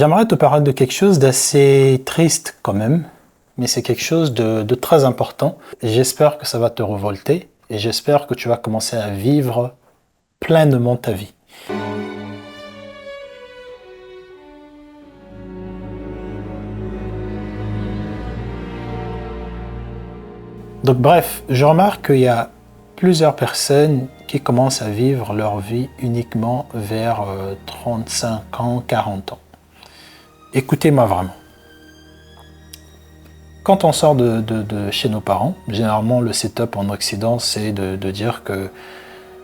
J'aimerais te parler de quelque chose d'assez triste quand même, mais c'est quelque chose de très important. J'espère que ça va te révolter et j'espère que tu vas commencer à vivre pleinement ta vie. Donc bref, je remarque qu'il y a plusieurs personnes qui commencent à vivre leur vie uniquement vers 35 ans, 40 ans. Écoutez-moi vraiment. Quand on sort de chez nos parents, généralement le setup en Occident, c'est de dire que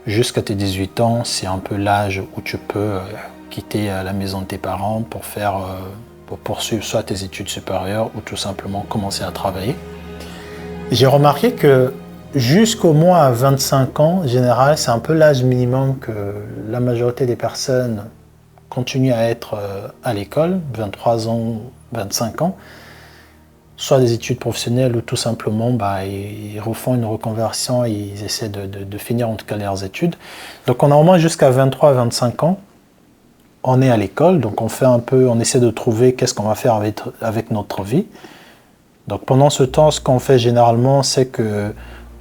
jusqu'à tes 18 ans, c'est un peu l'âge où tu peux quitter la maison de tes parents pour poursuivre soit tes études supérieures ou tout simplement commencer à travailler. J'ai remarqué que jusqu'au moins à 25 ans, en général, c'est un peu l'âge minimum que la majorité des personnes continuent à être à l'école, 23 ans, 25 ans, soit des études professionnelles ou tout simplement ils refont une reconversion et ils essaient de finir en tout cas leurs études. Donc on a au moins jusqu'à 23 à 25 ans, on est à l'école, donc on essaie de trouver qu'est-ce qu'on va faire avec notre vie. Donc pendant ce temps, ce qu'on fait généralement, c'est que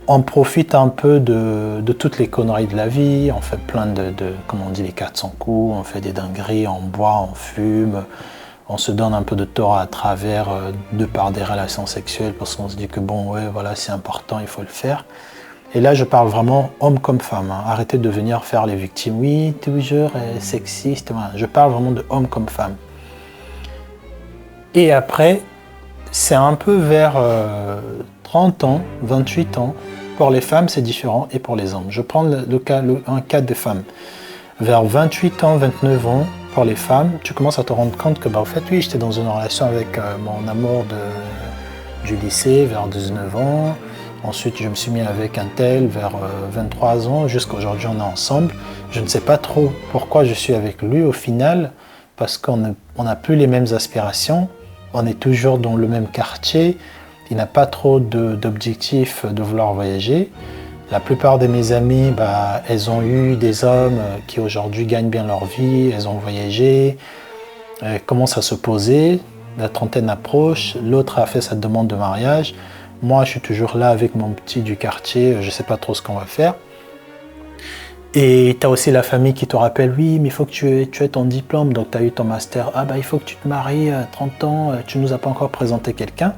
on profite un peu de toutes les conneries de la vie, on fait plein comme on dit, les 400 coups, on fait des dingueries, on boit, on fume, on se donne un peu de tort à travers de par des relations sexuelles parce qu'on se dit que bon, ouais, voilà, c'est important, il faut le faire. Et là, je parle vraiment homme comme femme, hein. Arrêtez de venir faire les victimes, oui, toujours sexiste, voilà. Je parle vraiment de homme comme femme. Et après, c'est un peu vers 30 ans, 28 ans. Pour les femmes, c'est différent et pour les hommes. Je prends un cas des femmes. Vers 28 ans, 29 ans, pour les femmes, tu commences à te rendre compte que, au fait, oui, j'étais dans une relation avec mon amour du lycée vers 19 ans. Ensuite, je me suis mis avec un tel vers 23 ans. Jusqu'à aujourd'hui, on est ensemble. Je ne sais pas trop pourquoi je suis avec lui au final, parce qu'on n'a plus les mêmes aspirations. On est toujours dans le même quartier. Il n'a pas trop d'objectifs de vouloir voyager. La plupart de mes amis, elles ont eu des hommes qui aujourd'hui gagnent bien leur vie, elles ont voyagé, elles commencent à se poser, la trentaine approche, l'autre a fait sa demande de mariage. Moi, je suis toujours là avec mon petit du quartier, je ne sais pas trop ce qu'on va faire. Et tu as aussi la famille qui te rappelle, oui, mais il faut que tu aies ton diplôme, donc tu as eu ton master, il faut que tu te maries à 30 ans, tu ne nous as pas encore présenté quelqu'un.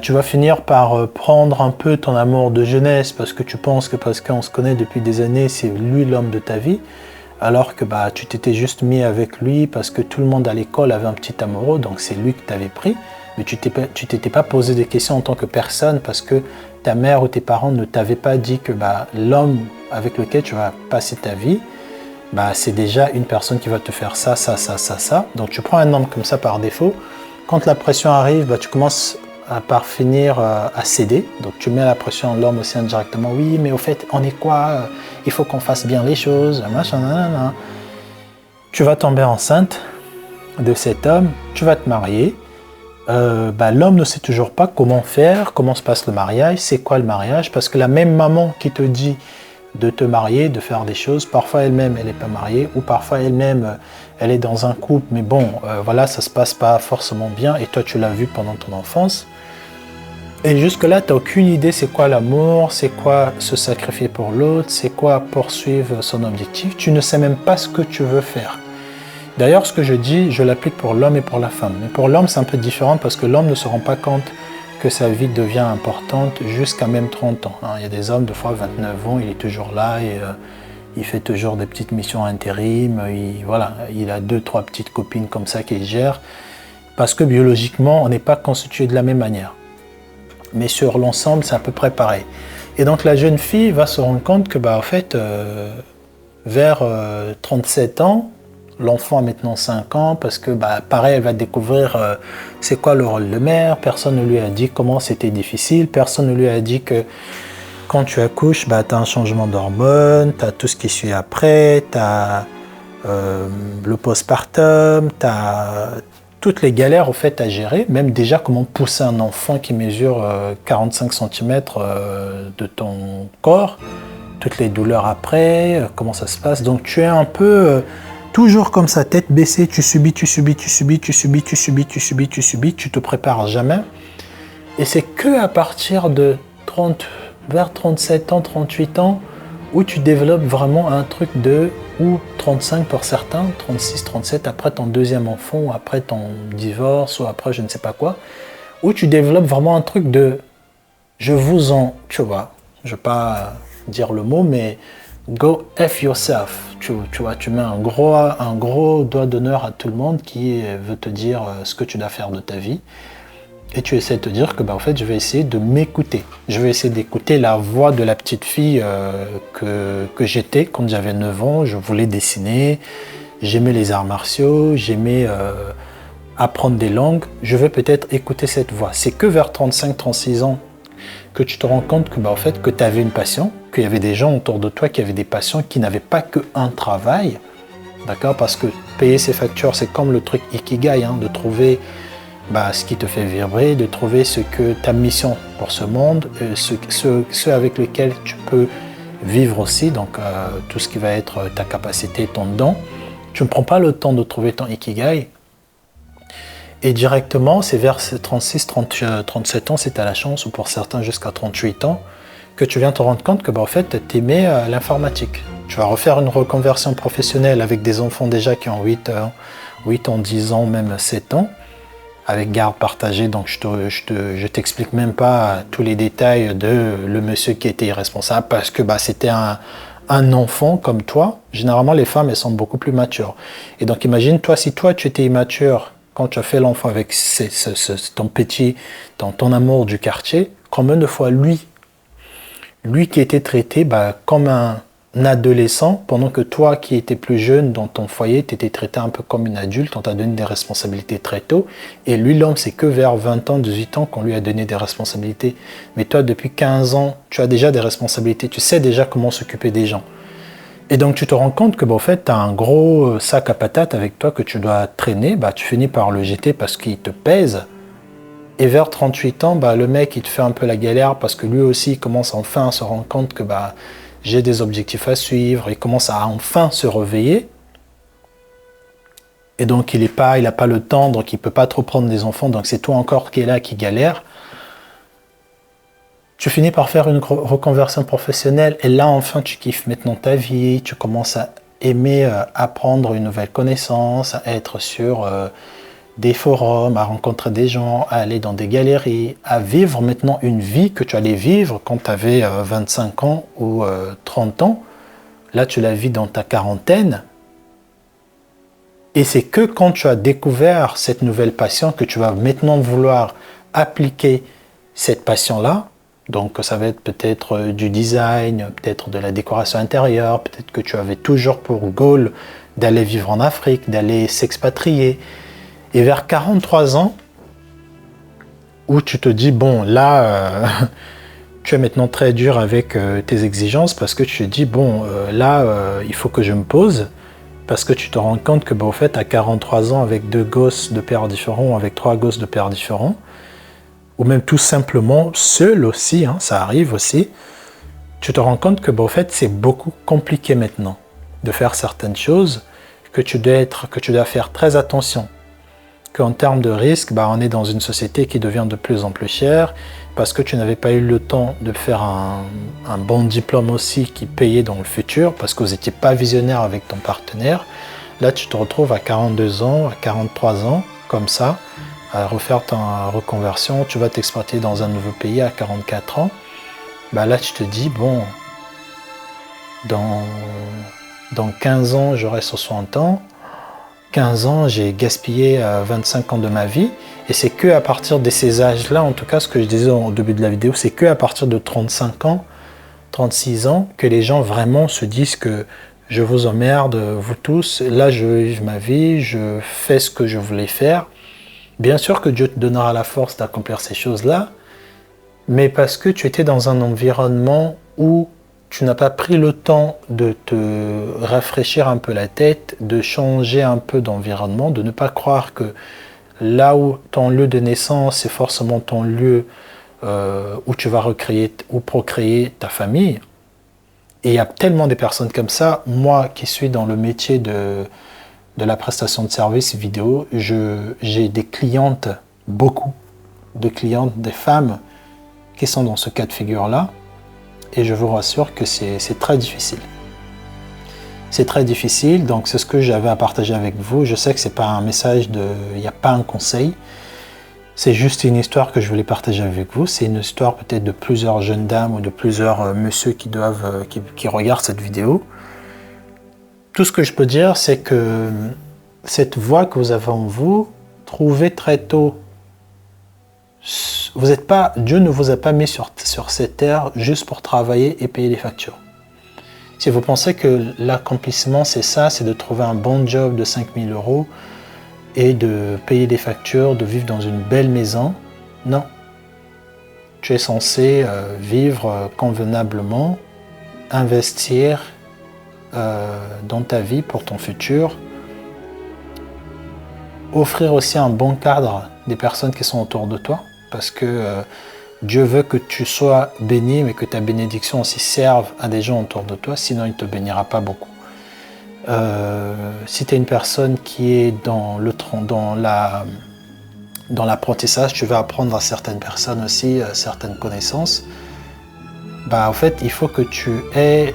Tu vas finir par prendre un peu ton amour de jeunesse parce que tu penses que parce qu'on se connaît depuis des années, c'est lui l'homme de ta vie, alors que tu t'étais juste mis avec lui parce que tout le monde à l'école avait un petit amoureux, donc c'est lui que tu avais pris, mais tu t'étais pas posé des questions en tant que personne parce que ta mère ou tes parents ne t'avaient pas dit que l'homme avec lequel tu vas passer ta vie, c'est déjà une personne qui va te faire ça. Donc tu prends un homme comme ça par défaut. Quand la pression arrive, tu commences par finir à céder. Donc tu mets la pression à l'homme aussi indirectement. Oui, mais au fait, on est quoi? Il faut qu'on fasse bien les choses, machin, nanana. Tu vas tomber enceinte de cet homme, tu vas te marier. L'homme ne sait toujours pas comment faire, comment se passe le mariage, c'est quoi le mariage, parce que la même maman qui te dit de te marier, de faire des choses, parfois elle-même elle n'est pas mariée, ou parfois elle-même elle est dans un couple, mais ça se passe pas forcément bien, et toi tu l'as vu pendant ton enfance. Et jusque-là, tu n'as aucune idée c'est quoi l'amour, c'est quoi se sacrifier pour l'autre, c'est quoi poursuivre son objectif. Tu ne sais même pas ce que tu veux faire. D'ailleurs, ce que je dis, je l'applique pour l'homme et pour la femme. Mais pour l'homme, c'est un peu différent parce que l'homme ne se rend pas compte que sa vie devient importante jusqu'à même 30 ans. Il y a des hommes, des fois, 29 ans, il est toujours là et il fait toujours des petites missions intérim. Il a 2-3 petites copines comme ça qu'il gère parce que biologiquement, on n'est pas constitué de la même manière. Mais sur l'ensemble, c'est à peu près pareil. Et donc la jeune fille va se rendre compte que vers 37 ans, l'enfant a maintenant 5 ans, parce que pareil, elle va découvrir c'est quoi le rôle de mère, personne ne lui a dit comment c'était difficile, personne ne lui a dit que quand tu accouches, tu as un changement d'hormones, tu as tout ce qui suit après, tu as le postpartum, tu as toutes les galères au fait à gérer, même déjà comment pousser un enfant qui mesure 45 cm de ton corps, toutes les douleurs après, comment ça se passe. Donc tu es un peu toujours comme ça, tête baissée, tu subis, tu subis, tu subis, tu subis, tu subis, tu subis, tu subis, tu te prépares jamais. Et c'est que à partir de 30, vers 37 ans, 38 ans, où tu développes vraiment un truc ou 35 pour certains, 36, 37, après ton deuxième enfant, ou après ton divorce, ou après je ne sais pas quoi, où tu développes vraiment un truc je vous en, tu vois, je ne vais pas dire le mot, mais go F yourself, tu vois, tu mets un gros doigt d'honneur à tout le monde qui veut te dire ce que tu dois faire de ta vie. Et tu essaies de te dire que en fait, je vais essayer de m'écouter. Je vais essayer d'écouter la voix de la petite fille que j'étais quand j'avais 9 ans. Je voulais dessiner, j'aimais les arts martiaux, j'aimais apprendre des langues. Je vais peut-être écouter cette voix. C'est que vers 35-36 ans que tu te rends compte que en fait, que tu avais une passion, qu'il y avait des gens autour de toi qui avaient des passions, qui n'avaient pas qu'un travail. D'accord? Parce que payer ses factures, c'est comme le truc Ikigai, de trouver ce qui te fait vibrer, de trouver ce que ta mission pour ce monde, ce avec lequel tu peux vivre aussi, donc tout ce qui va être ta capacité, ton don. Tu ne prends pas le temps de trouver ton Ikigai, et directement, c'est vers 36, 37 ans, si tu as la chance, ou pour certains jusqu'à 38 ans, que tu viens te rendre compte que en fait, tu aimais l'informatique. Tu vas refaire une reconversion professionnelle avec des enfants déjà qui ont 8 ans, 10 ans, même 7 ans, avec garde partagée, donc je t'explique même pas tous les détails de le monsieur qui était irresponsable, parce que c'était un enfant comme toi. Généralement, les femmes, elles sont beaucoup plus matures. Et donc, imagine, toi, si toi, tu étais immature quand tu as fait l'enfant avec ton amour du quartier, combien de fois lui qui était traité comme un adolescent, pendant que toi qui étais plus jeune dans ton foyer, tu étais traité un peu comme une adulte, on t'a donné des responsabilités très tôt, et lui, l'homme, c'est que vers 20 ans, 18 ans qu'on lui a donné des responsabilités. Mais toi, depuis 15 ans, tu as déjà des responsabilités, tu sais déjà comment s'occuper des gens. Et donc tu te rends compte que en fait, tu as un gros sac à patates avec toi que tu dois traîner, tu finis par le jeter parce qu'il te pèse. Et vers 38 ans, le mec, il te fait un peu la galère parce que lui aussi, il commence enfin à se rendre compte que j'ai des objectifs à suivre, il commence à enfin se réveiller. Et donc il n'a pas le temps, donc il ne peut pas trop prendre des enfants, donc c'est toi encore qui est là, qui galère. Tu finis par faire une reconversion professionnelle et là, enfin, tu kiffes maintenant ta vie, tu commences à aimer apprendre une nouvelle connaissance, à être sur des forums, à rencontrer des gens, à aller dans des galeries, à vivre maintenant une vie que tu allais vivre quand tu avais 25 ans ou 30 ans. Là, tu la vis dans ta quarantaine. Et c'est que quand tu as découvert cette nouvelle passion que tu vas maintenant vouloir appliquer cette passion-là. Donc ça va être peut-être du design, peut-être de la décoration intérieure, peut-être que tu avais toujours pour goal d'aller vivre en Afrique, d'aller s'expatrier. Et vers 43 ans, où tu te dis, bon, là, tu es maintenant très dur avec tes exigences parce que tu te dis, bon, il faut que je me pose. Parce que tu te rends compte que, au fait, à 43 ans, avec 2 gosses de pères différents, ou avec 3 gosses de pères différents, ou même tout simplement seul aussi, ça arrive aussi, tu te rends compte que au fait, c'est beaucoup compliqué maintenant de faire certaines choses, que tu dois faire très attention. Qu'en termes de risque, on est dans une société qui devient de plus en plus chère, parce que tu n'avais pas eu le temps de faire un bon diplôme aussi qui payait dans le futur, parce que vous n'étiez pas visionnaire avec ton partenaire. Là, tu te retrouves à 42 ans, à 43 ans, comme ça, à refaire ta reconversion, tu vas t'expatrier dans un nouveau pays à 44 ans, là tu te dis, bon, dans 15 ans j'aurai 60 ans, 15 ans j'ai gaspillé 25 ans de ma vie, et c'est que à partir de ces âges-là, en tout cas ce que je disais au début de la vidéo, c'est que à partir de 35 ans, 36 ans, que les gens vraiment se disent que je vous emmerde, vous tous, là je vis ma vie, je fais ce que je voulais faire. Bien sûr que Dieu te donnera la force d'accomplir ces choses-là, mais parce que tu étais dans un environnement où tu n'as pas pris le temps de te rafraîchir un peu la tête, de changer un peu d'environnement, de ne pas croire que là où ton lieu de naissance, c'est forcément ton lieu où tu vas recréer ou procréer ta famille. Et il y a tellement de personnes comme ça. Moi qui suis dans le métier de la prestation de services vidéo. J'ai des clientes, beaucoup de clientes, des femmes qui sont dans ce cas de figure-là. Et je vous rassure que c'est très difficile. C'est très difficile, donc c'est ce que j'avais à partager avec vous. Je sais que c'est pas un message il n'y a pas un conseil. C'est juste une histoire que je voulais partager avec vous. C'est une histoire peut-être de plusieurs jeunes dames ou de plusieurs messieurs qui regardent cette vidéo. Tout ce que je peux dire, c'est que cette voix que vous avez en vous, trouvez très tôt. Dieu ne vous a pas mis sur cette terre juste pour travailler et payer les factures. Si vous pensez que l'accomplissement c'est ça, c'est de trouver un bon job de 5 000 € et de payer les factures, de vivre dans une belle maison, non. Tu es censé vivre convenablement, investir dans ta vie pour ton futur, offrir aussi un bon cadre des personnes qui sont autour de toi, parce que Dieu veut que tu sois béni, mais que ta bénédiction aussi serve à des gens autour de toi, sinon il ne te bénira pas beaucoup. Si tu es une personne qui est dans l'apprentissage, tu vas apprendre à certaines personnes aussi certaines connaissances. En fait, il faut que tu aies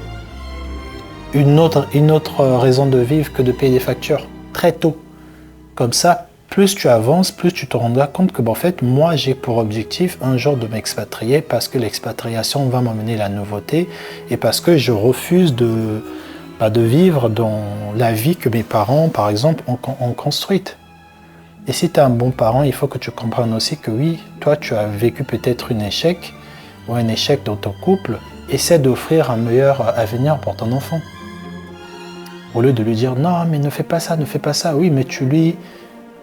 une autre raison de vivre que de payer des factures très tôt. Comme ça, plus tu avances, plus tu te rendras compte que en fait, moi j'ai pour objectif un jour de m'expatrier parce que l'expatriation va m'amener la nouveauté et parce que je refuse de vivre dans la vie que mes parents, par exemple, ont construite. Et si tu es un bon parent, il faut que tu comprennes aussi que oui, toi tu as vécu peut-être un échec dans ton couple, essaie d'offrir un meilleur avenir pour ton enfant. Au lieu de lui dire non mais ne fais pas ça, oui mais tu lui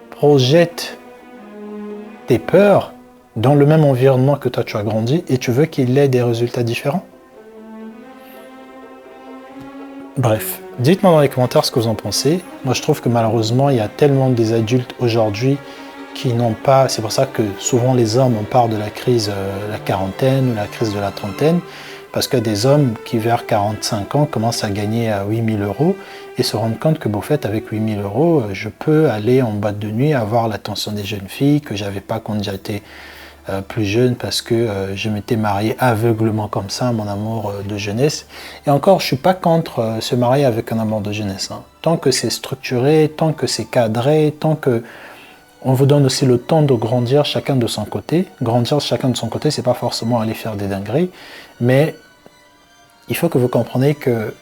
projettes tes peurs dans le même environnement que toi tu as grandi et tu veux qu'il ait des résultats différents. Bref, dites-moi dans les commentaires ce que vous en pensez. Moi je trouve que malheureusement il y a tellement des adultes aujourd'hui qui n'ont pas, c'est pour ça que souvent les hommes on parle de la crise de la quarantaine ou la crise de la trentaine, parce que des hommes qui vers 45 ans commencent à gagner à 8 000 € et se rendent compte que en fait avec 8 000 €, je peux aller en boîte de nuit, avoir l'attention des jeunes filles que j'avais pas quand j'étais plus jeune parce que je m'étais marié aveuglément comme ça, mon amour de jeunesse. Et encore, je suis pas contre se marier avec un amour de jeunesse. Hein. Tant que c'est structuré, tant que c'est cadré, tant que on vous donne aussi le temps de grandir chacun de son côté. Grandir chacun de son côté, c'est pas forcément aller faire des dingueries, mais il faut que vous compreniez que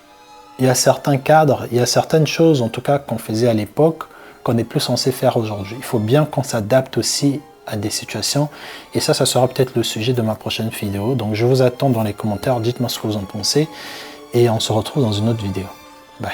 il y a certains cadres, il y a certaines choses en tout cas qu'on faisait à l'époque qu'on n'est plus censé faire aujourd'hui. Il faut bien qu'on s'adapte aussi à des situations et ça sera peut-être le sujet de ma prochaine vidéo. Donc je vous attends dans les commentaires, dites-moi ce que vous en pensez et on se retrouve dans une autre vidéo. Bye.